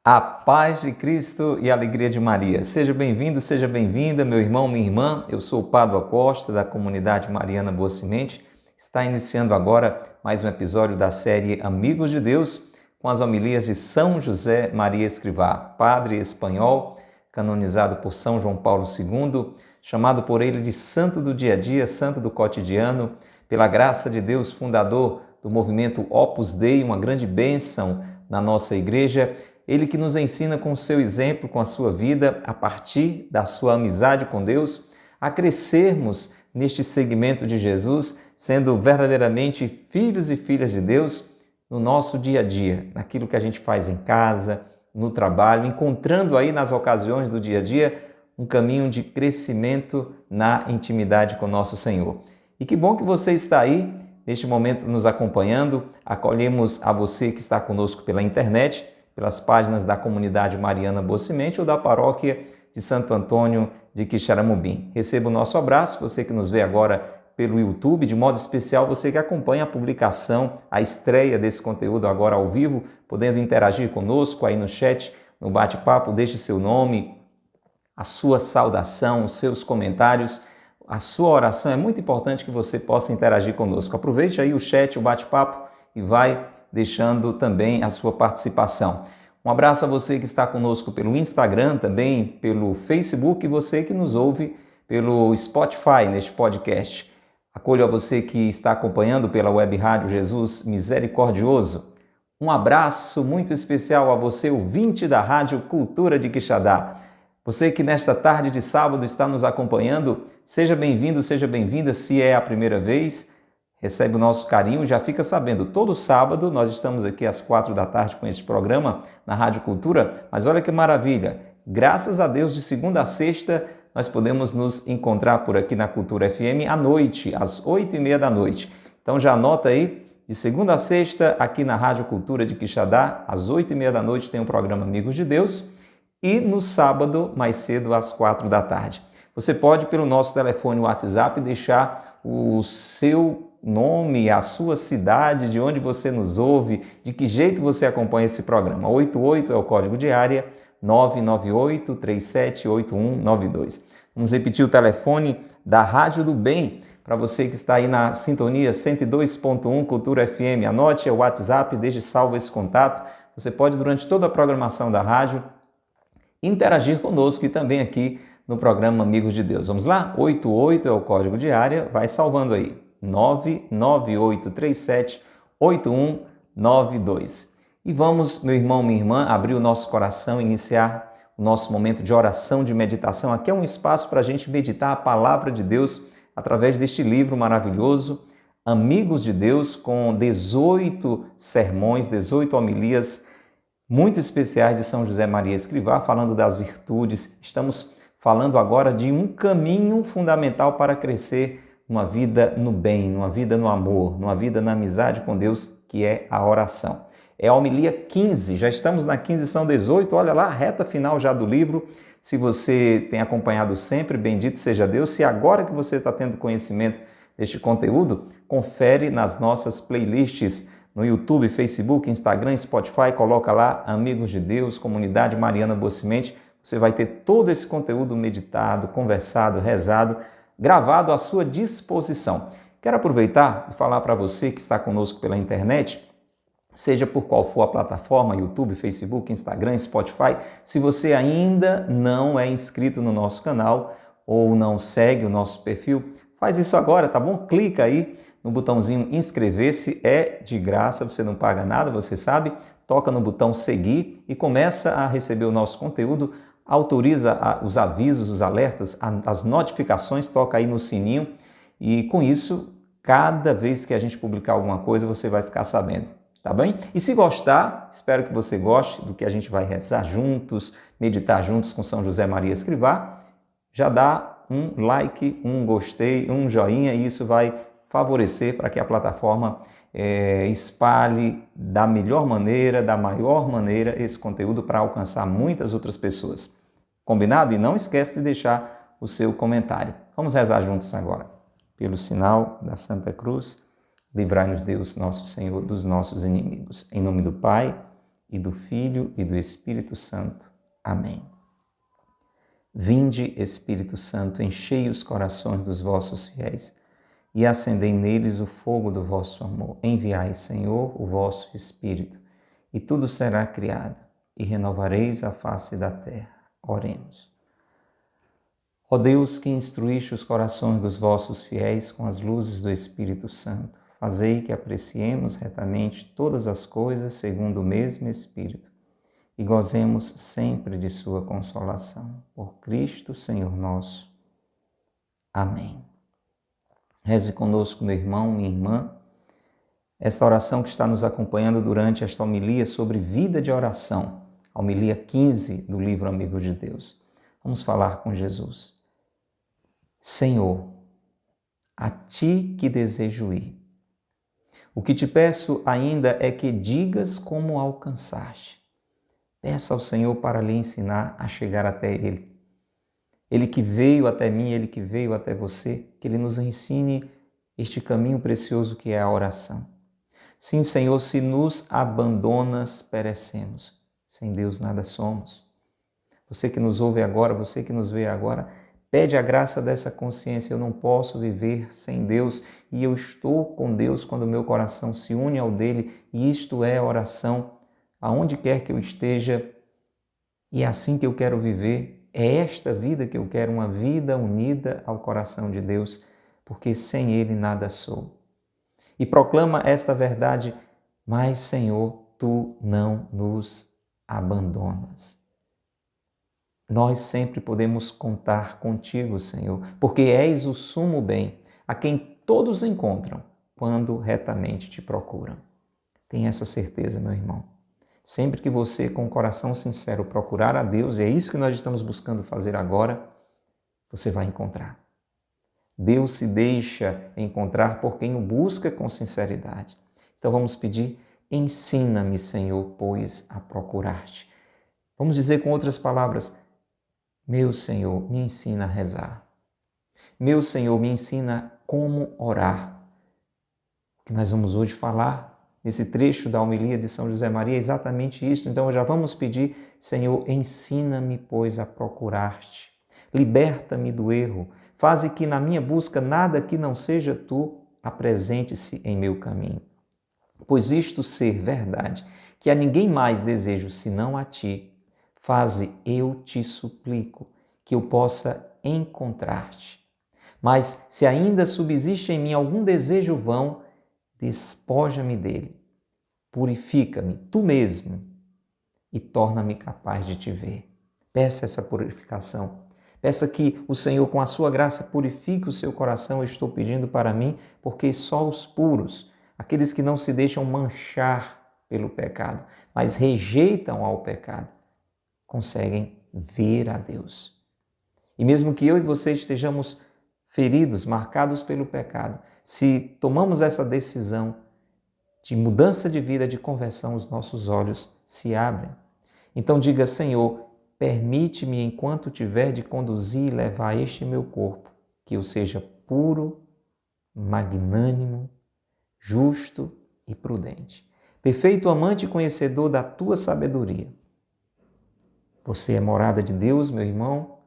A paz de Cristo e a alegria de Maria. Seja bem-vindo, seja bem-vinda, meu irmão, minha irmã. Eu sou o Pádua Costa, da comunidade Mariana Boa Semente. Está iniciando agora mais um episódio da série Amigos de Deus, com as homilias de São José Maria Escrivá, padre espanhol, canonizado por São João Paulo II, chamado por ele de santo do dia a dia, santo do cotidiano, pela graça de Deus, fundador do movimento Opus Dei, uma grande bênção na nossa igreja. Ele que nos ensina com o seu exemplo, com a sua vida, a partir da sua amizade com Deus, a crescermos neste segmento de Jesus, sendo verdadeiramente filhos e filhas de Deus no nosso dia a dia, naquilo que a gente faz em casa, no trabalho, encontrando aí nas ocasiões do dia a dia um caminho de crescimento na intimidade com nosso Senhor. E que bom que você está aí, neste momento, nos acompanhando. Acolhemos a você que está conosco pela internet, pelas páginas da comunidade Mariana Boa Semente ou da paróquia de Santo Antônio de Quixeramobim. Receba o nosso abraço, você que nos vê agora pelo YouTube, de modo especial você que acompanha a publicação, a estreia desse conteúdo agora ao vivo, podendo interagir conosco aí no chat, no bate-papo, deixe seu nome, a sua saudação, os seus comentários, a sua oração. É muito importante que você possa interagir conosco. Aproveite aí o chat, o bate-papo e vai deixando também a sua participação. Um abraço a você que está conosco pelo Instagram, também pelo Facebook e você que nos ouve pelo Spotify neste podcast. Acolho a você que está acompanhando pela Web Rádio Jesus Misericordioso. Um abraço muito especial a você, ouvinte da Rádio Cultura de Quixadá. Você que nesta tarde de sábado está nos acompanhando, seja bem-vindo, seja bem-vinda. Se é a primeira vez, recebe o nosso carinho, já fica sabendo, todo sábado nós estamos aqui às 4 da tarde com este programa na Rádio Cultura, mas olha que maravilha, graças a Deus de segunda a sexta nós podemos nos encontrar por aqui na Cultura FM à noite, às 8h30 da noite. Então já anota aí, de segunda a sexta aqui na Rádio Cultura de Quixadá, às 8h30 da noite tem o programa Amigos de Deus e no sábado mais cedo às 4 da tarde. Você pode pelo nosso telefone WhatsApp deixar o seu nome, a sua cidade, de onde você nos ouve, de que jeito você acompanha esse programa. 88 é o código de área, 998-378192. Vamos repetir o telefone da Rádio do Bem, para você que está aí na sintonia 102.1 Cultura FM. Anote o WhatsApp, deixe salvo esse contato. Você pode, durante toda a programação da rádio, interagir conosco e também aqui no programa Amigos de Deus. Vamos lá? 88 é o código de área, vai salvando aí. 998378192. E vamos, meu irmão, minha irmã, abrir o nosso coração, iniciar o nosso momento de oração, de meditação. Aqui é um espaço para a gente meditar a palavra de Deus através deste livro maravilhoso, Amigos de Deus, com 18 sermões, 18 homilias muito especiais de São José Maria Escrivá, falando das virtudes. Estamos falando agora de um caminho fundamental para crescer uma vida no bem, uma vida no amor, uma vida na amizade com Deus, que é a oração. É a homilia 15, já estamos na 15, são 18, olha lá, reta final já do livro. Se você tem acompanhado sempre, bendito seja Deus. Se agora que você está tendo conhecimento deste conteúdo, confere nas nossas playlists no YouTube, Facebook, Instagram, Spotify, coloca lá Amigos de Deus, Comunidade Mariana Boa Semente. Você vai ter todo esse conteúdo meditado, conversado, rezado, gravado à sua disposição. Quero aproveitar e falar para você que está conosco pela internet, seja por qual for a plataforma, YouTube, Facebook, Instagram, Spotify, se você ainda não é inscrito no nosso canal ou não segue o nosso perfil, faz isso agora, tá bom? Clica aí no botãozinho inscrever-se, é de graça, você não paga nada, você sabe, toca no botão seguir e começa a receber o nosso conteúdo. Autoriza os avisos, os alertas, as notificações, toca aí no sininho e com isso, cada vez que a gente publicar alguma coisa, você vai ficar sabendo, tá bem? E se gostar, espero que você goste do que a gente vai rezar juntos, meditar juntos com São José Maria Escrivá, já dá um like, um gostei, um joinha e isso vai favorecer para que a plataforma espalhe da melhor maneira, da maior maneira esse conteúdo para alcançar muitas outras pessoas. Combinado? E não esquece de deixar o seu comentário. Vamos rezar juntos agora. Pelo sinal da Santa Cruz, livrai-nos Deus, nosso Senhor, dos nossos inimigos. Em nome do Pai, e do Filho e do Espírito Santo. Amém. Vinde, Espírito Santo, enchei os corações dos vossos fiéis e acendei neles o fogo do vosso amor. Enviai, Senhor, o vosso Espírito, e tudo será criado, e renovareis a face da terra. Oremos. Ó Deus, que instruíste os corações dos vossos fiéis com as luzes do Espírito Santo, fazei que apreciemos retamente todas as coisas segundo o mesmo Espírito e gozemos sempre de sua consolação. Por Cristo, Senhor nosso. Amém. Reze conosco, meu irmão, minha irmã, esta oração que está nos acompanhando durante esta homilia sobre vida de oração, a homilia 15 do livro Amigo de Deus. Vamos falar com Jesus. Senhor, a Ti que desejo ir. O que te peço ainda é que digas como alcançaste. Peça ao Senhor para lhe ensinar a chegar até Ele. Ele que veio até mim, Ele que veio até você, que Ele nos ensine este caminho precioso que é a oração. Sim, Senhor, se nos abandonas, perecemos. Sem Deus nada somos. Você que nos ouve agora, você que nos vê agora, pede a graça dessa consciência. Eu não posso viver sem Deus e eu estou com Deus quando o meu coração se une ao dele, e isto é oração. Aonde quer que eu esteja, e é assim que eu quero viver, é esta vida que eu quero, uma vida unida ao coração de Deus, porque sem Ele nada sou. E proclama esta verdade, mas Senhor, Tu não nos abandonas. Nós sempre podemos contar contigo, Senhor, porque és o sumo bem, a quem todos encontram quando retamente te procuram. Tenha essa certeza, meu irmão. Sempre que você, com o coração sincero, procurar a Deus, e é isso que nós estamos buscando fazer agora, você vai encontrar. Deus se deixa encontrar por quem o busca com sinceridade. Então vamos pedir, ensina-me, Senhor, pois a procurar-te. Vamos dizer com outras palavras, meu Senhor, me ensina a rezar. Meu Senhor, me ensina como orar. O que nós vamos hoje falar nesse trecho da homilia de São José Maria é exatamente isso. Então já vamos pedir, Senhor, ensina-me, pois, a procurar-te. Liberta-me do erro. Faze que na minha busca nada que não seja Tu apresente-se em meu caminho. Pois visto ser verdade que a ninguém mais desejo senão a Ti, faze, eu te suplico, que eu possa encontrar-te. Mas se ainda subsiste em mim algum desejo vão, despoja-me dele, purifica-me tu mesmo e torna-me capaz de te ver. Peça essa purificação. Peça que o Senhor, com a sua graça, purifique o seu coração. Eu estou pedindo para mim, porque só os puros, aqueles que não se deixam manchar pelo pecado, mas rejeitam ao pecado, conseguem ver a Deus. E mesmo que eu e você estejamos feridos, marcados pelo pecado, se tomamos essa decisão de mudança de vida, de conversão, os nossos olhos se abrem. Então diga, Senhor, permite-me, enquanto tiver de conduzir e levar este meu corpo, que eu seja puro, magnânimo, justo e prudente. Perfeito amante e conhecedor da tua sabedoria. Você é morada de Deus, meu irmão,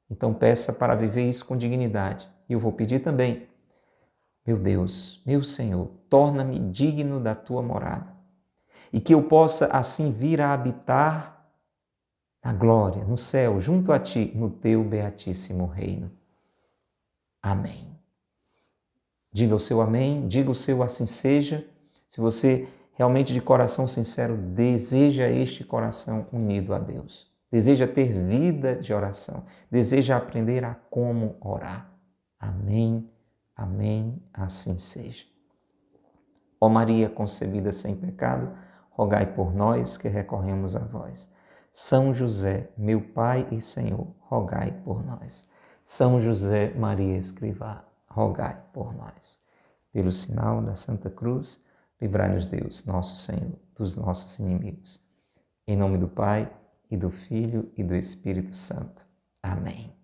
então peça para viver isso com dignidade. E eu vou pedir também, meu Deus, meu Senhor, torna-me digno da tua morada e que eu possa assim vir a habitar na glória, no céu, junto a Ti, no Teu beatíssimo reino. Amém. Diga o seu amém, diga o seu assim seja. Se você realmente de coração sincero deseja este coração unido a Deus, deseja ter vida de oração, deseja aprender a como orar. Amém. Amém, assim seja. Ó Maria concebida sem pecado, rogai por nós que recorremos a vós. São José, meu Pai e Senhor, rogai por nós. São José Maria Escrivá, rogai por nós. Pelo sinal da Santa Cruz, livrai-nos Deus, nosso Senhor, dos nossos inimigos. Em nome do Pai, e do Filho, e do Espírito Santo. Amém.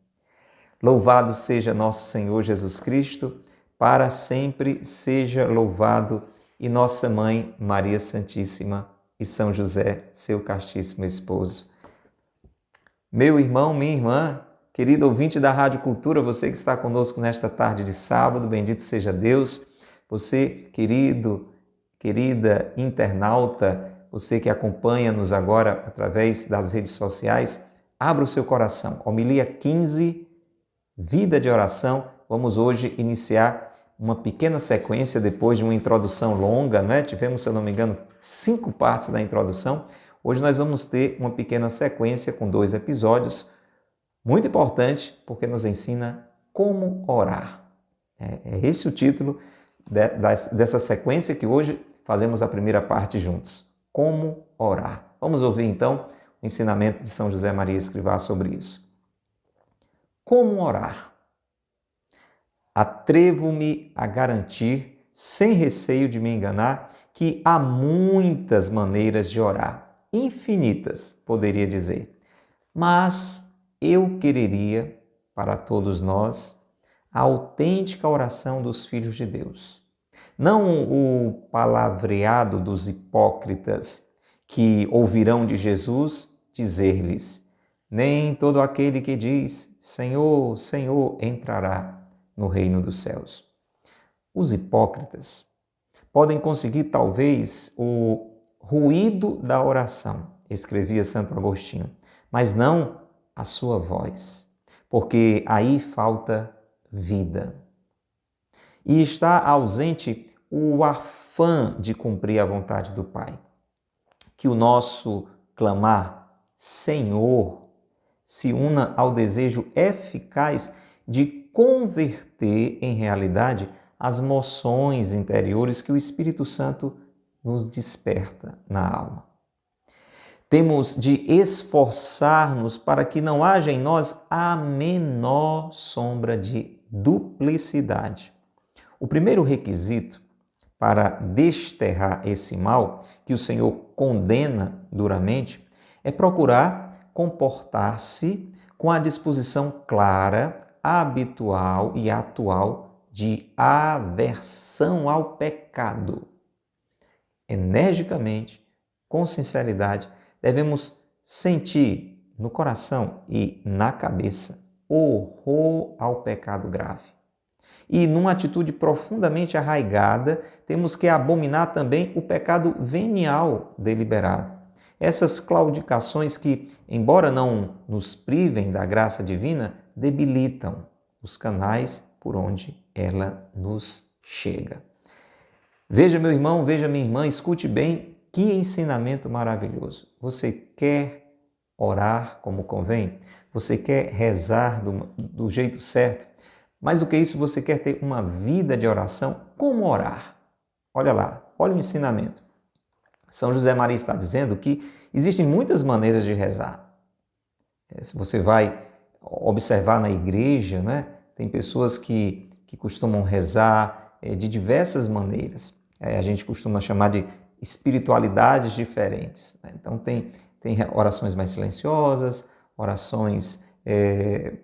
Louvado seja nosso Senhor Jesus Cristo, para sempre seja louvado, e nossa Mãe Maria Santíssima e São José, seu castíssimo esposo. Meu irmão, minha irmã, querido ouvinte da Rádio Cultura, você que está conosco nesta tarde de sábado, bendito seja Deus. Você, querida internauta, você que acompanha-nos agora através das redes sociais, abra o seu coração. Homilia 15, Vida de Oração. Vamos hoje iniciar uma pequena sequência depois de uma introdução longa, né? Tivemos, se eu não me engano, 5 partes da introdução. Hoje nós vamos ter uma pequena sequência com 2 episódios, muito importante porque nos ensina como orar. É esse o título dessa sequência que hoje fazemos a primeira parte juntos. Como orar. Vamos ouvir então o ensinamento de São José Maria Escrivá sobre isso. Como orar? Atrevo-me a garantir, sem receio de me enganar, que há muitas maneiras de orar. Infinitas, poderia dizer. Mas eu quereria, para todos nós, a autêntica oração dos filhos de Deus. Não o palavreado dos hipócritas que ouvirão de Jesus dizer-lhes: nem todo aquele que diz Senhor, Senhor entrará no reino dos céus. Os hipócritas podem conseguir talvez o ruído da oração, escrevia Santo Agostinho, mas não a sua voz, porque aí falta vida. E está ausente o afã de cumprir a vontade do Pai. Que o nosso clamar Senhor se una ao desejo eficaz de converter em realidade as moções interiores que o Espírito Santo nos desperta na alma. Temos de esforçar-nos para que não haja em nós a menor sombra de duplicidade. O primeiro requisito para desterrar esse mal, que o Senhor condena duramente, é procurar comportar-se com a disposição clara, habitual e atual de aversão ao pecado. Energicamente, com sinceridade, devemos sentir no coração e na cabeça horror ao pecado grave. E numa atitude profundamente arraigada, temos que abominar também o pecado venial deliberado. Essas claudicações que, embora não nos privem da graça divina, debilitam os canais por onde ela nos chega. Veja, meu irmão, veja, minha irmã, escute bem, que ensinamento maravilhoso. Você quer orar como convém? Você quer rezar do jeito certo? Mais do que isso, você quer ter uma vida de oração? Como orar? Olha lá, olha o ensinamento. São José Maria está dizendo que existem muitas maneiras de rezar. Se você vai observar na igreja, né, tem pessoas que costumam rezar de diversas maneiras. A gente costuma chamar de espiritualidades diferentes. Então, tem orações mais silenciosas, orações,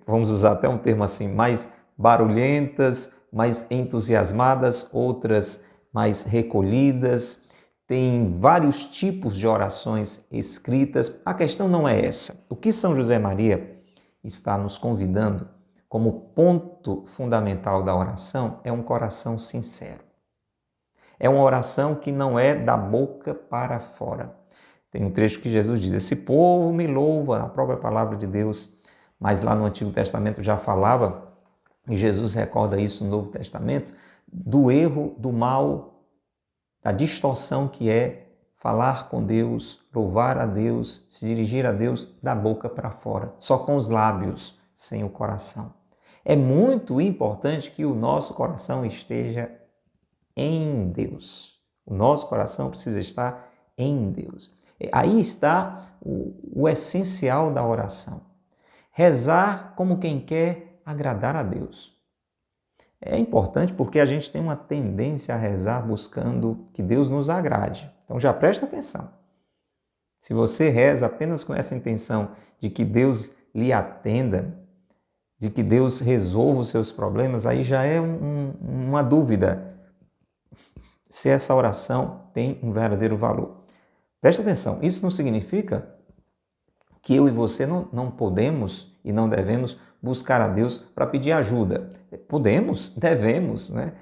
vamos usar até um termo assim, mais barulhentas, mais entusiasmadas, outras mais recolhidas. Tem vários tipos de orações escritas. A questão não é essa. O que São José Maria está nos convidando como ponto fundamental da oração é um coração sincero. É uma oração que não é da boca para fora. Tem um trecho que Jesus diz: esse povo me louva, a própria palavra de Deus. Mas lá no Antigo Testamento já falava, e Jesus recorda isso no Novo Testamento, do erro, do mal, da distorção que é falar com Deus, louvar a Deus, se dirigir a Deus da boca para fora, só com os lábios, sem o coração. É muito importante que o nosso coração esteja em Deus. O nosso coração precisa estar em Deus. Aí está o essencial da oração. Rezar como quem quer agradar a Deus. É importante porque a gente tem uma tendência a rezar buscando que Deus nos agrade. Então já presta atenção. Se você reza apenas com essa intenção de que Deus lhe atenda, de que Deus resolva os seus problemas, aí já é uma dúvida se essa oração tem um verdadeiro valor. Presta atenção, isso não significa que eu e você não podemos e não devemos buscar a Deus para pedir ajuda. Podemos, devemos, né?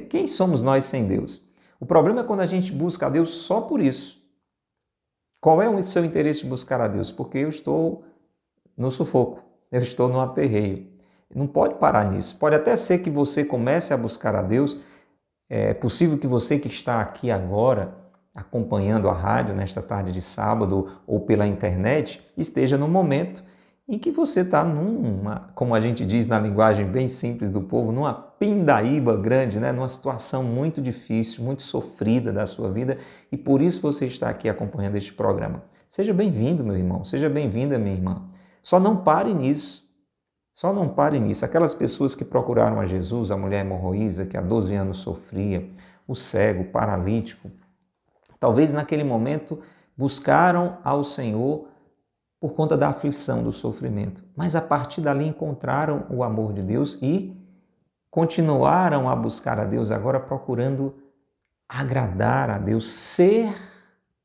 Quem somos nós sem Deus? O problema é quando a gente busca a Deus só por isso. Qual é o seu interesse de buscar a Deus? Porque eu estou no sufoco, eu estou no aperreio. Não pode parar nisso. Pode até ser que você comece a buscar a Deus. É possível que você que está aqui agora, acompanhando a rádio nesta tarde de sábado ou pela internet, esteja no momento em que você está como a gente diz na linguagem bem simples do povo, numa pindaíba grande, né? Numa situação muito difícil, muito sofrida da sua vida, e por isso você está aqui acompanhando este programa. Seja bem-vindo, meu irmão, seja bem-vinda, minha irmã. Só não pare nisso. Só não pare nisso. Aquelas pessoas que procuraram a Jesus, a mulher hemorroísa que há 12 anos sofria, o cego, o paralítico, talvez naquele momento buscaram ao Senhor por conta da aflição, do sofrimento. Mas a partir dali encontraram o amor de Deus e continuaram a buscar a Deus agora procurando agradar a Deus, ser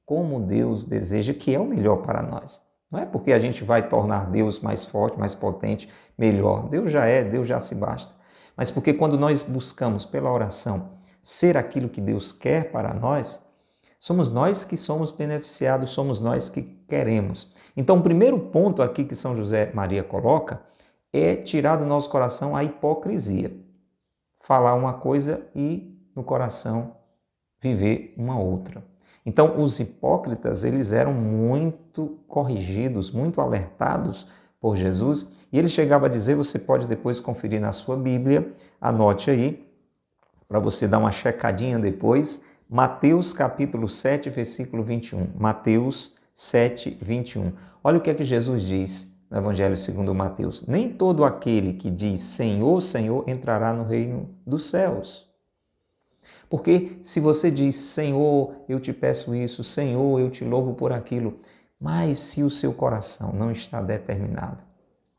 como Deus deseja, que é o melhor para nós. Não é porque a gente vai tornar Deus mais forte, mais potente, melhor. Deus já é, Deus já se basta. Mas porque quando nós buscamos pela oração ser aquilo que Deus quer para nós, somos nós que somos beneficiados, somos nós que queremos. Então, o primeiro ponto aqui que São José Maria coloca é tirar do nosso coração a hipocrisia. Falar uma coisa e no coração viver uma outra. Então, os hipócritas, eles eram muito corrigidos, muito alertados por Jesus, e ele chegava a dizer, você pode depois conferir na sua Bíblia, anote aí, para você dar uma checadinha depois, Mateus capítulo 7, versículo 21. Mateus 7, 21. Olha o que é que Jesus diz no Evangelho segundo Mateus. Nem todo aquele que diz Senhor, Senhor entrará no reino dos céus. Porque se você diz Senhor, eu te peço isso, Senhor, eu te louvo por aquilo, mas se o seu coração não está determinado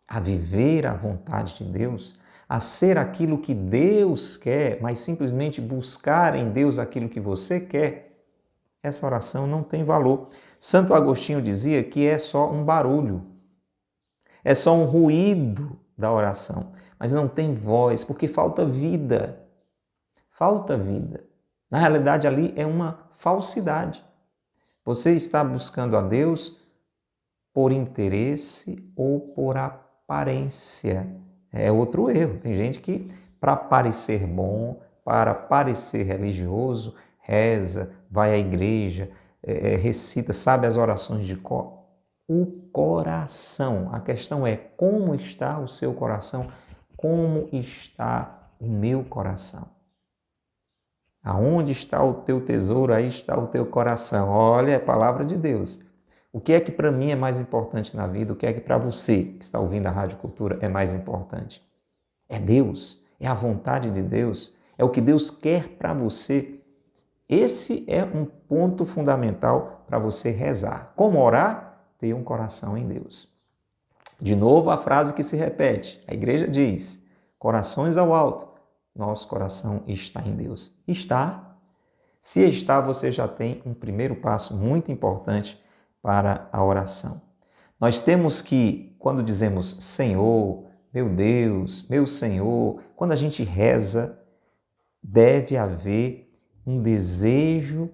a viver a vontade de Deus, a ser aquilo que Deus quer, mas simplesmente buscar em Deus aquilo que você quer, essa oração não tem valor. Santo Agostinho dizia que é só um barulho, é só um ruído da oração, mas não tem voz, porque falta vida. Falta vida. Na realidade, ali é uma falsidade. Você está buscando a Deus por interesse ou por aparência. É outro erro. Tem gente que, para parecer bom, para parecer religioso, reza, vai à igreja, recita, sabe as orações de cor. O coração. A questão é como está o seu coração, como está o meu coração. Aonde está o teu tesouro, aí está o teu coração. Olha, é a palavra de Deus. O que é que para mim é mais importante na vida? O que é que para você que está ouvindo a Rádio Cultura é mais importante? É Deus, é a vontade de Deus, é o que Deus quer para você. Esse é um ponto fundamental para você rezar. Como orar? Ter um coração em Deus. De novo a frase que se repete. A igreja diz, corações ao alto. Nosso coração está em Deus. Está? Se está, você já tem um primeiro passo muito importante para a oração. Nós temos que, quando dizemos Senhor, meu Deus, meu Senhor, quando a gente reza, deve haver um desejo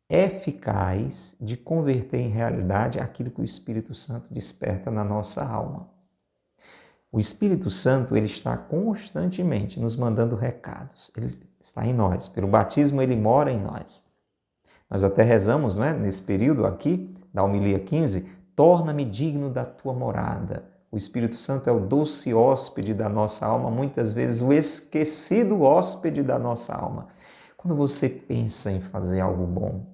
eficaz de converter em realidade aquilo que o Espírito Santo desperta na nossa alma. O Espírito Santo, ele está constantemente nos mandando recados. Ele está em nós. Pelo batismo, ele mora em nós. Nós até rezamos, né, nesse período aqui, da homilia 15, torna-me digno da tua morada. O Espírito Santo é o doce hóspede da nossa alma, muitas vezes o esquecido hóspede da nossa alma. Quando você pensa em fazer algo bom,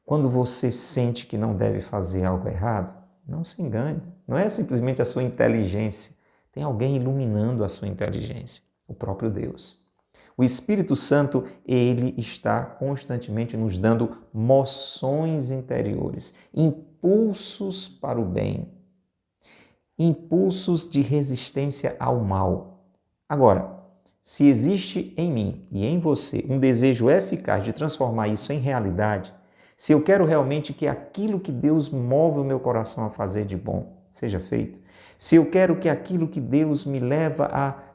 quando você sente que não deve fazer algo errado, não se engane. Não é simplesmente a sua inteligência. Tem alguém iluminando a sua inteligência, o próprio Deus. O Espírito Santo, ele está constantemente nos dando moções interiores, impulsos para o bem, impulsos de resistência ao mal. Agora, se existe em mim e em você um desejo eficaz de transformar isso em realidade, se eu quero realmente que aquilo que Deus move o meu coração a fazer de bom seja feito, se eu quero que aquilo que Deus me leva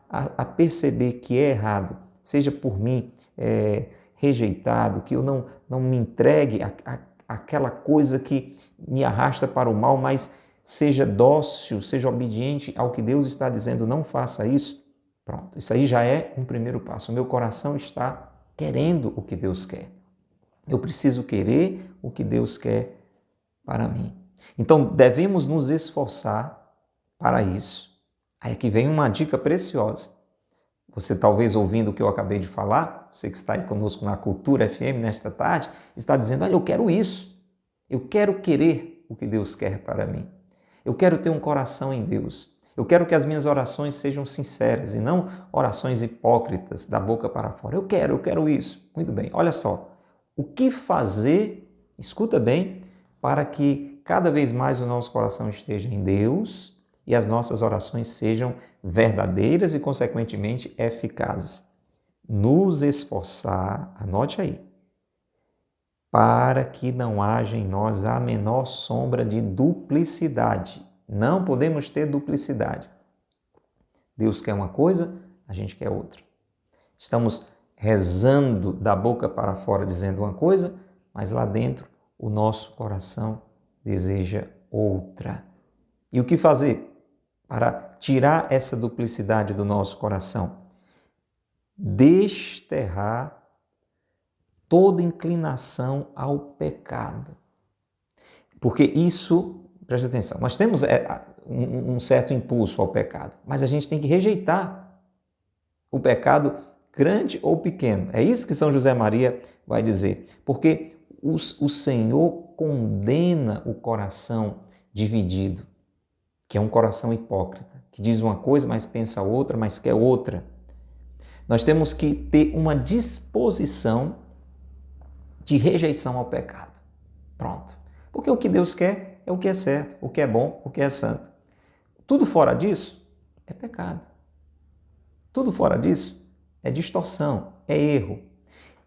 a perceber que é errado, seja por mim rejeitado, que eu não me entregue àquela coisa que me arrasta para o mal, mas seja dócil, seja obediente ao que Deus está dizendo, não faça isso. Pronto, isso aí já é um primeiro passo. O meu coração está querendo o que Deus quer. Eu preciso querer o que Deus quer para mim. Então, devemos nos esforçar para isso. Aí aqui vem uma dica preciosa. Você talvez ouvindo o que eu acabei de falar, você que está aí conosco na Cultura FM nesta tarde, está dizendo, olha, eu quero isso. Eu quero querer o que Deus quer para mim. Eu quero ter um coração em Deus. Eu quero que as minhas orações sejam sinceras e não orações hipócritas, da boca para fora. Eu quero isso. Muito bem, olha só. O que fazer, escuta bem, para que cada vez mais o nosso coração esteja em Deus e as nossas orações sejam verdadeiras e, consequentemente, eficazes. Nos esforçar, anote aí, para que não haja em nós a menor sombra de duplicidade. Não podemos ter duplicidade. Deus quer uma coisa, a gente quer outra. Estamos rezando da boca para fora dizendo uma coisa, mas lá dentro o nosso coração deseja outra. E o que fazer para tirar essa duplicidade do nosso coração? Desterrar toda inclinação ao pecado. Porque isso, presta atenção, nós temos um certo impulso ao pecado, mas a gente tem que rejeitar o pecado grande ou pequeno. É isso que São José Maria vai dizer. Porque o Senhor condena o coração dividido, que é um coração hipócrita, que diz uma coisa, mas pensa outra, mas quer outra. Nós temos que ter uma disposição de rejeição ao pecado. Pronto. Porque o que Deus quer é o que é certo, o que é bom, o que é santo. Tudo fora disso é pecado. Tudo fora disso é distorção, é erro.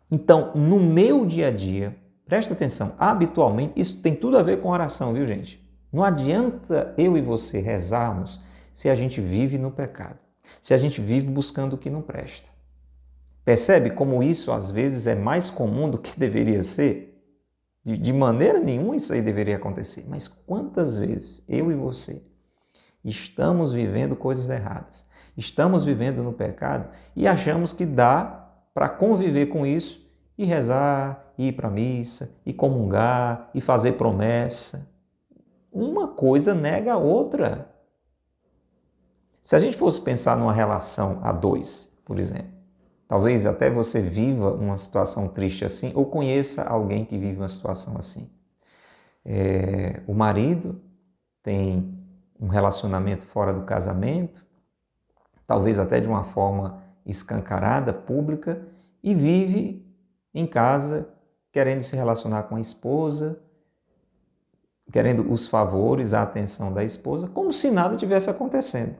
Então, no meu dia a dia, presta atenção, habitualmente, isso tem tudo a ver com oração, viu, gente? Não adianta eu e você rezarmos se a gente vive no pecado, se a gente vive buscando o que não presta. Percebe como isso, às vezes, é mais comum do que deveria ser? De maneira nenhuma isso aí deveria acontecer. Mas quantas vezes eu e você estamos vivendo coisas erradas, estamos vivendo no pecado e achamos que dá para conviver com isso e rezar, ir para a missa, e comungar, e fazer promessa. Uma coisa nega a outra. Se a gente fosse pensar numa relação a dois, por exemplo, talvez até você viva uma situação triste assim, ou conheça alguém que vive uma situação assim. O marido tem um relacionamento fora do casamento, talvez até de uma forma escancarada, pública, e vive em casa querendo se relacionar com a esposa, querendo os favores, a atenção da esposa, como se nada tivesse acontecendo.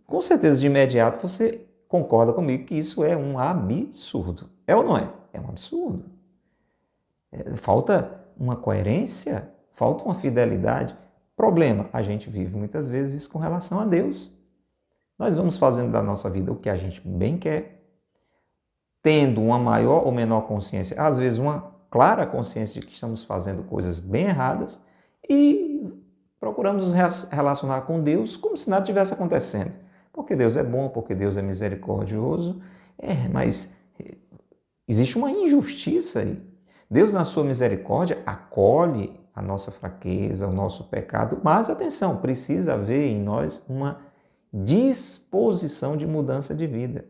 Com certeza, de imediato, você concorda comigo que isso é um absurdo. É ou não é? É um absurdo. Falta uma coerência, falta uma fidelidade. Problema, a gente vive muitas vezes isso com relação a Deus. Nós vamos fazendo da nossa vida o que a gente bem quer, tendo uma maior ou menor consciência, às vezes uma clara consciência de que estamos fazendo coisas bem erradas e procuramos nos relacionar com Deus como se nada estivesse acontecendo. Porque Deus é bom, porque Deus é misericordioso, mas existe uma injustiça aí. Deus, na sua misericórdia, acolhe a nossa fraqueza, o nosso pecado, mas atenção, precisa haver em nós uma disposição de mudança de vida,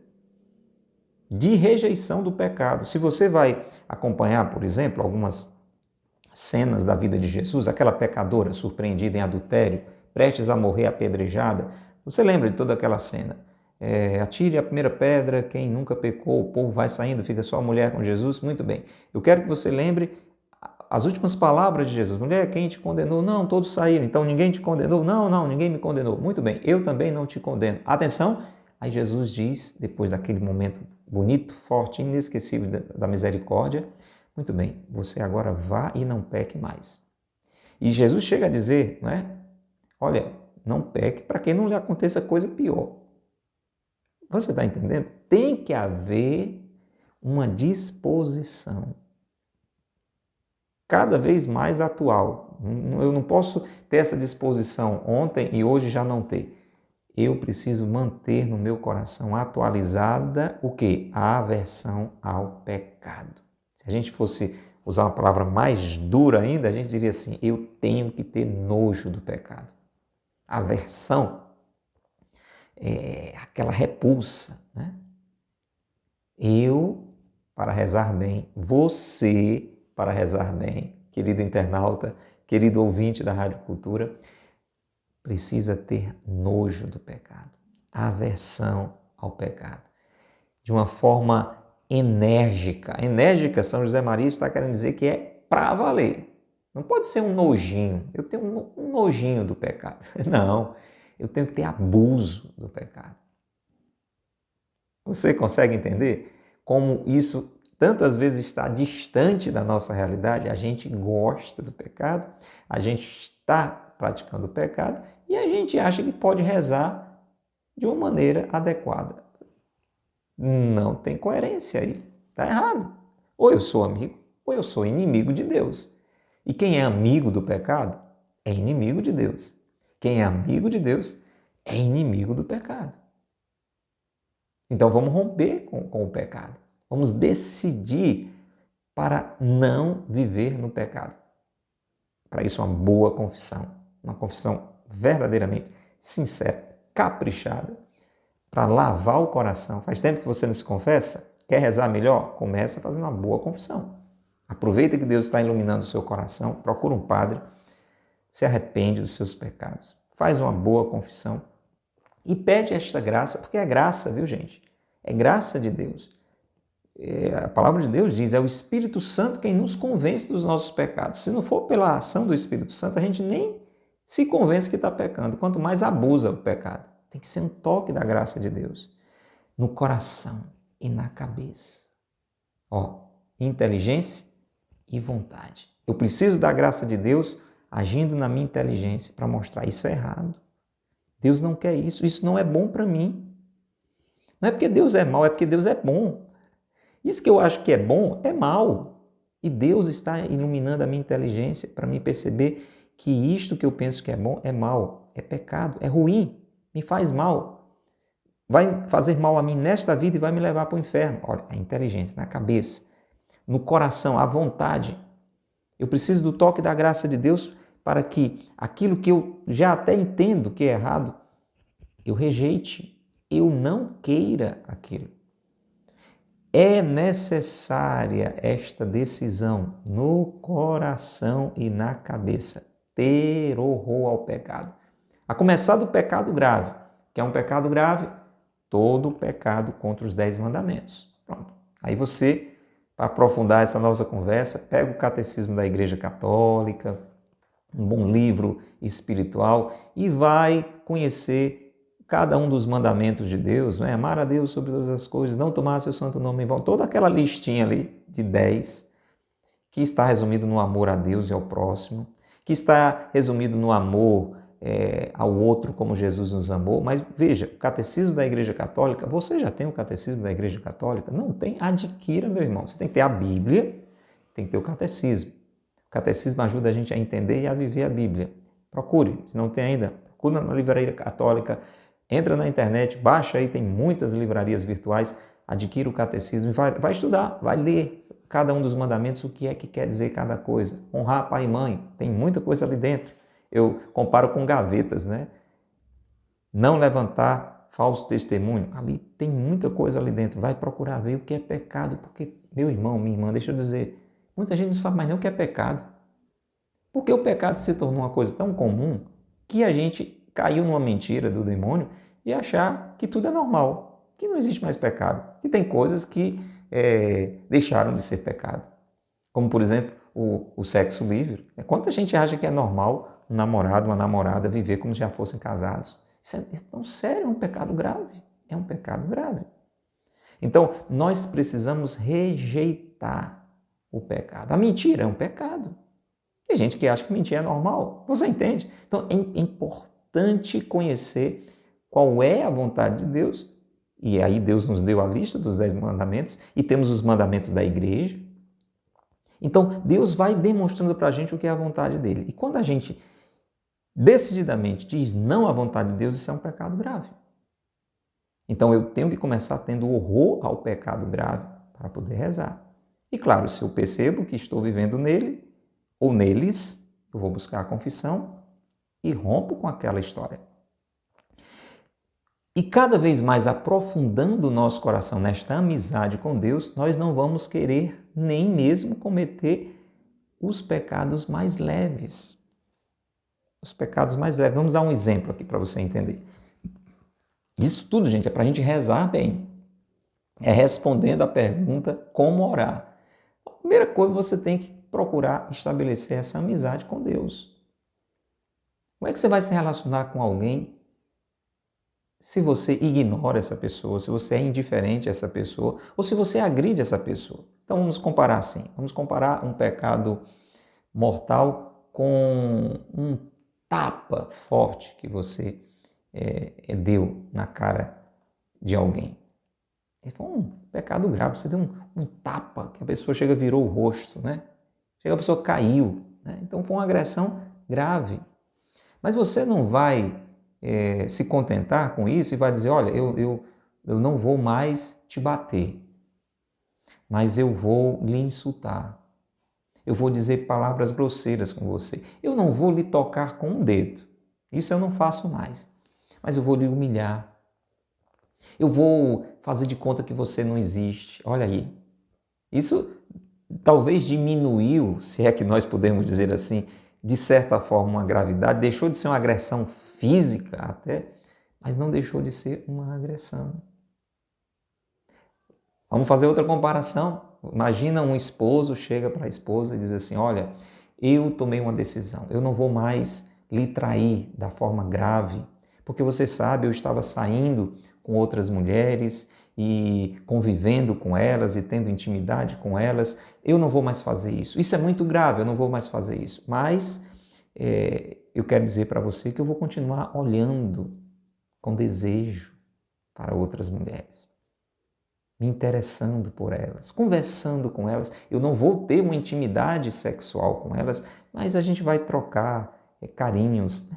de rejeição do pecado. Se você vai acompanhar, por exemplo, algumas cenas da vida de Jesus, aquela pecadora surpreendida em adultério, prestes a morrer apedrejada, você lembra de toda aquela cena? Atire a primeira pedra, quem nunca pecou, o povo vai saindo, fica só a mulher com Jesus. Muito bem. Eu quero que você lembre as últimas palavras de Jesus. Mulher, quem te condenou? Não, todos saíram. Então ninguém te condenou? Não, ninguém me condenou. Muito bem, eu também não te condeno. Atenção! Aí Jesus diz, depois daquele momento bonito, forte, inesquecível da misericórdia, Muito bem, você agora vá e não peque mais. E Jesus chega a dizer, não é? Olha, não peque para que não lhe aconteça coisa pior. Você está entendendo? Tem que haver uma disposição cada vez mais atual. Eu não posso ter essa disposição ontem e hoje já não ter. Eu preciso manter no meu coração atualizada o quê? A aversão ao pecado. Se a gente fosse usar uma palavra mais dura ainda, a gente diria assim, eu tenho que ter nojo do pecado. Aversão é aquela repulsa, né? Eu, para rezar bem, você, para rezar bem, querido internauta, querido ouvinte da Rádio Cultura, precisa ter nojo do pecado, aversão ao pecado, de uma forma enérgica. Enérgica, São José Maria está querendo dizer que é para valer. Não pode ser um nojinho. Eu tenho um nojinho do pecado. Não, eu tenho que ter abuso do pecado. Você consegue entender como isso tantas vezes está distante da nossa realidade? A gente gosta do pecado, a gente está praticando o pecado e a gente acha que pode rezar de uma maneira adequada. Não tem coerência aí, está errado. Ou eu sou amigo ou eu sou inimigo de Deus. E quem é amigo do pecado é inimigo de Deus. Quem é amigo de Deus é inimigo do pecado. Então vamos romper com o pecado. Vamos decidir para não viver no pecado. Para isso, uma boa confissão. Uma confissão verdadeiramente sincera, caprichada, para lavar o coração. Faz tempo que você não se confessa? Quer rezar melhor? Começa fazendo uma boa confissão. Aproveita que Deus está iluminando o seu coração, procura um padre, se arrepende dos seus pecados, faz uma boa confissão e pede esta graça, porque é graça, viu, gente? É graça de Deus. A palavra de Deus diz, é o Espírito Santo quem nos convence dos nossos pecados. Se não for pela ação do Espírito Santo, a gente nem se convence que está pecando, quanto mais abusa o pecado. Tem que ser um toque da graça de Deus no coração e na cabeça. Inteligência e vontade. Eu preciso da graça de Deus agindo na minha inteligência para mostrar isso é errado. Deus não quer isso, isso não é bom para mim. Não é porque Deus é mau, é porque Deus é bom. Isso que eu acho que é bom é mal. E Deus está iluminando a minha inteligência para me perceber que isto que eu penso que é bom é mal, é pecado, é ruim, me faz mal. Vai fazer mal a mim nesta vida e vai me levar para o inferno. Olha, a inteligência na cabeça, no coração, a vontade. Eu preciso do toque da graça de Deus para que aquilo que eu já até entendo que é errado, eu rejeite, eu não queira aquilo. É necessária esta decisão no coração e na cabeça, ter horror ao pecado. A começar do pecado grave, que é um pecado grave, todo pecado contra os 10 mandamentos. Pronto. Aí você, para aprofundar essa nossa conversa, pega o Catecismo da Igreja Católica, um bom livro espiritual e vai conhecer cada um dos mandamentos de Deus, né? Amar a Deus sobre todas as coisas, não tomar seu santo nome em vão, toda aquela listinha ali de 10, que está resumido no amor a Deus e ao próximo, que está resumido no amor ao outro como Jesus nos amou. Mas veja, o Catecismo da Igreja Católica, você já tem o Catecismo da Igreja Católica? Não tem? Adquira, meu irmão. Você tem que ter a Bíblia, tem que ter o Catecismo. O Catecismo ajuda a gente a entender e a viver a Bíblia. Procure, se não tem ainda, procura na livraria católica, entra na internet, baixa aí, tem muitas livrarias virtuais, adquira o Catecismo e vai estudar, vai ler cada um dos mandamentos, o que é que quer dizer cada coisa. Honrar pai e mãe, tem muita coisa ali dentro. Eu comparo com gavetas, né? Não levantar falso testemunho, ali tem muita coisa ali dentro. Vai procurar ver o que é pecado, porque, meu irmão, minha irmã, deixa eu dizer, muita gente não sabe mais nem o que é pecado. Porque o pecado se tornou uma coisa tão comum que a gente caiu numa mentira do demônio de achar que tudo é normal, que não existe mais pecado, que tem coisas que deixaram de ser pecado. Como, por exemplo, o sexo livre. Quanta gente acha que é normal um namorado, uma namorada viver como se já fossem casados? Isso é tão sério, é um pecado grave. É um pecado grave. Então, nós precisamos rejeitar o pecado. A mentira é um pecado. Tem gente que acha que mentir é normal. Você entende? Então é importante conhecer qual é a vontade de Deus. E aí Deus nos deu a lista dos 10 mandamentos e temos os mandamentos da igreja. Então Deus vai demonstrando para a gente o que é a vontade dele. E quando a gente decididamente diz não à vontade de Deus, isso é um pecado grave. Então eu tenho que começar tendo horror ao pecado grave para poder rezar. E claro, se eu percebo que estou vivendo nele ou neles, eu vou buscar a confissão e rompo com aquela história. E cada vez mais aprofundando o nosso coração nesta amizade com Deus, nós não vamos querer nem mesmo cometer os pecados mais leves. Os pecados mais leves. Vamos dar um exemplo aqui para você entender. Isso tudo, gente, é para a gente rezar bem. É respondendo a pergunta como orar. A primeira coisa, você tem que procurar estabelecer essa amizade com Deus. Como é que você vai se relacionar com alguém se você ignora essa pessoa, se você é indiferente a essa pessoa, ou se você agride essa pessoa? Então vamos comparar assim. Vamos comparar um pecado mortal com um tapa forte que você deu na cara de alguém. Esse foi um pecado grave. Você deu um tapa, que a pessoa chega e virou o rosto, né? Chega, a pessoa caiu, né? Então foi uma agressão grave. Mas você não vai se contentar com isso e vai dizer, olha, eu não vou mais te bater, mas eu vou lhe insultar. Eu vou dizer palavras grosseiras com você. Eu não vou lhe tocar com um dedo. Isso eu não faço mais. Mas eu vou lhe humilhar. Eu vou fazer de conta que você não existe. Olha aí. Isso talvez diminuiu, se é que nós podemos dizer assim, de certa forma uma gravidade. Deixou de ser uma agressão física até, mas não deixou de ser uma agressão. Vamos fazer outra comparação. Imagina um esposo chega para a esposa e diz assim, olha, eu tomei uma decisão, eu não vou mais lhe trair da forma grave, porque você sabe, eu estava saindo com outras mulheres e convivendo com elas e tendo intimidade com elas, eu não vou mais fazer isso. Isso é muito grave, eu não vou mais fazer isso. Mas eu quero dizer para você que eu vou continuar olhando com desejo para outras mulheres, me interessando por elas, conversando com elas. Eu não vou ter uma intimidade sexual com elas, mas a gente vai trocar carinhos.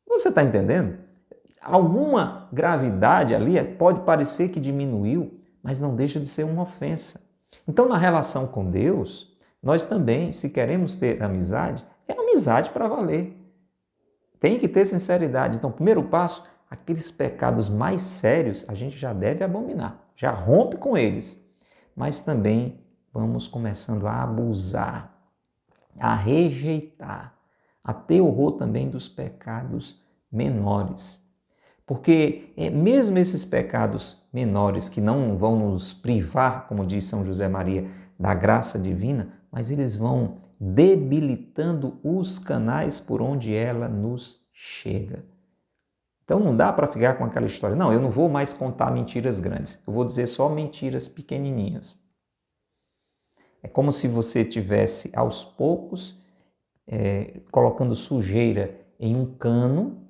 Você está entendendo? Alguma gravidade ali pode parecer que diminuiu, mas não deixa de ser uma ofensa. Então, na relação com Deus, nós também, se queremos ter amizade, é amizade para valer. Tem que ter sinceridade. Então, o primeiro passo, aqueles pecados mais sérios, a gente já deve abominar, já rompe com eles. Mas também vamos começando a abusar, a rejeitar, a ter horror também dos pecados menores. Porque mesmo esses pecados menores que não vão nos privar, como diz São José Maria, da graça divina, mas eles vão debilitando os canais por onde ela nos chega. Então não dá para ficar com aquela história, não, eu não vou mais contar mentiras grandes, eu vou dizer só mentiras pequenininhas. É como se você tivesse aos poucos colocando sujeira em um cano.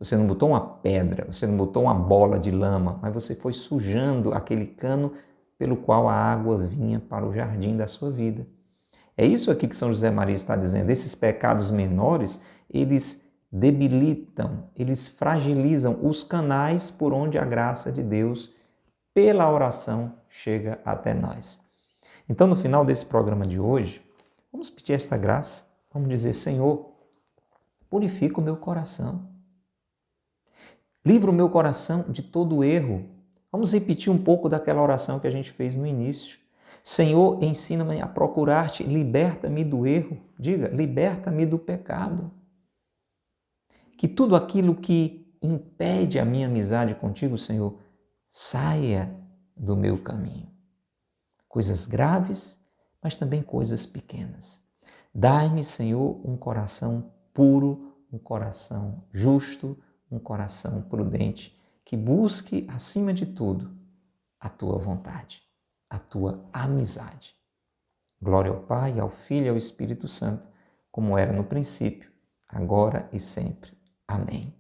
Você não botou uma pedra, você não botou uma bola de lama, mas você foi sujando aquele cano pelo qual a água vinha para o jardim da sua vida. É isso aqui que São José Maria está dizendo. Esses pecados menores, eles debilitam, eles fragilizam os canais por onde a graça de Deus, pela oração, chega até nós. Então, no final desse programa de hoje, vamos pedir esta graça, vamos dizer, Senhor, purifica o meu coração. Livra o meu coração de todo erro. Vamos repetir um pouco daquela oração que a gente fez no início. Senhor, ensina-me a procurar-te, liberta-me do erro. Diga, liberta-me do pecado. Que tudo aquilo que impede a minha amizade contigo, Senhor, saia do meu caminho. Coisas graves, mas também coisas pequenas. Dai-me, Senhor, um coração puro, um coração justo, um coração prudente, que busque, acima de tudo, a tua vontade. a tua amizade. Glória ao Pai, ao Filho e ao Espírito Santo, como era no princípio, agora e sempre. Amém.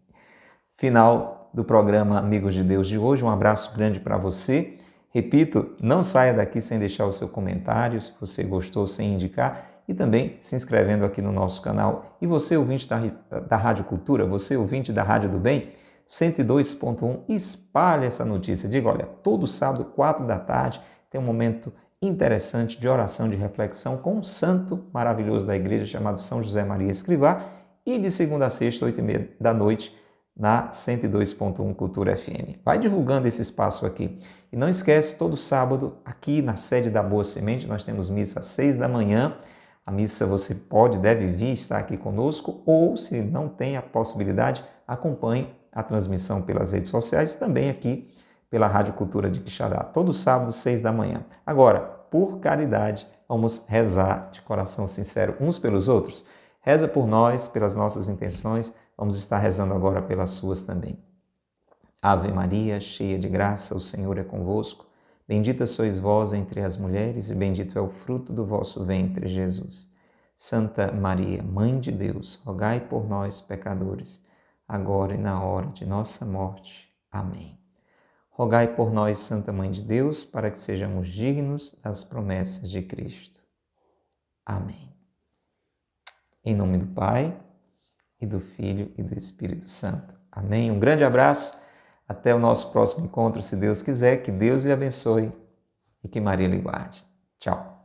Final do programa Amigos de Deus de hoje. Um abraço grande para você. Repito, não saia daqui sem deixar o seu comentário, se você gostou, sem indicar, e também se inscrevendo aqui no nosso canal. E você, ouvinte da Rádio Cultura, você, ouvinte da Rádio do Bem, 102.1, espalhe essa notícia. Diga, olha, todo sábado, 4 da tarde, tem um momento interessante de oração, de reflexão com um santo maravilhoso da igreja chamado São José Maria Escrivá, e de segunda a sexta, 8h30 da noite, na 102.1 Cultura FM. Vai divulgando esse espaço aqui. E não esquece, todo sábado, aqui na sede da Boa Semente, nós temos missa às 6 da manhã. A missa você deve vir estar aqui conosco, ou se não tem a possibilidade, acompanhe a transmissão pelas redes sociais, também aqui pela Rádio Cultura de Quixadá, todo sábado, 6 da manhã. Agora, por caridade, vamos rezar de coração sincero uns pelos outros. Reza por nós, pelas nossas intenções, vamos estar rezando agora pelas suas também. Ave Maria, cheia de graça, o Senhor é convosco. Bendita sois vós entre as mulheres e bendito é o fruto do vosso ventre, Jesus. Santa Maria, Mãe de Deus, rogai por nós, pecadores, agora e na hora de nossa morte. Amém. Rogai por nós, Santa Mãe de Deus, para que sejamos dignos das promessas de Cristo. Amém. Em nome do Pai, e do Filho e do Espírito Santo. Amém? Um grande abraço. Até o nosso próximo encontro, se Deus quiser. Que Deus lhe abençoe e que Maria lhe guarde. Tchau.